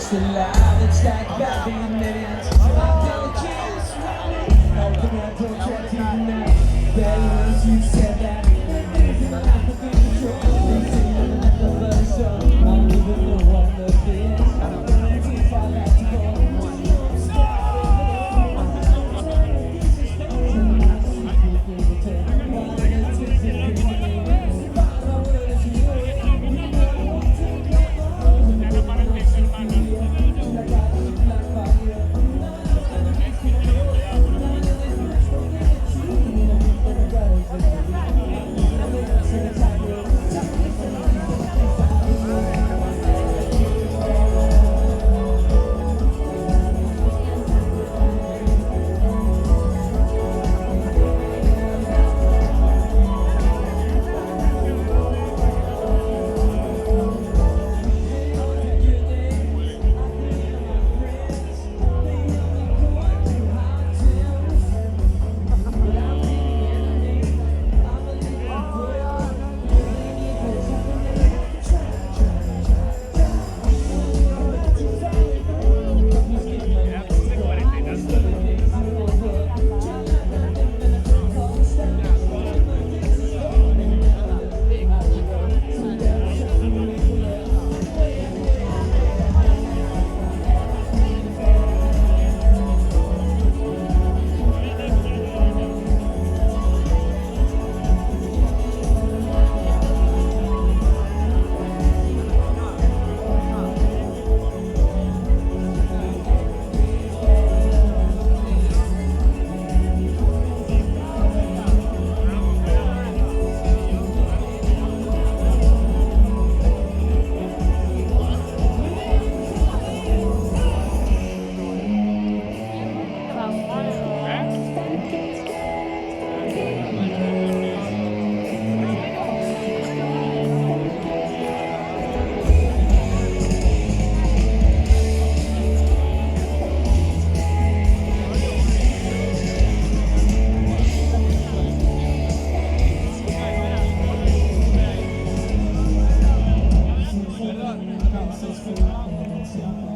So loud, it's like back in the minutes. I'm telling kids, open that door, try to tonight. Better once you said that. Things in my life have been controlled. They say I'm nothing but a song. I'm living the one of this. I'm gonna see if I like to go. Successful.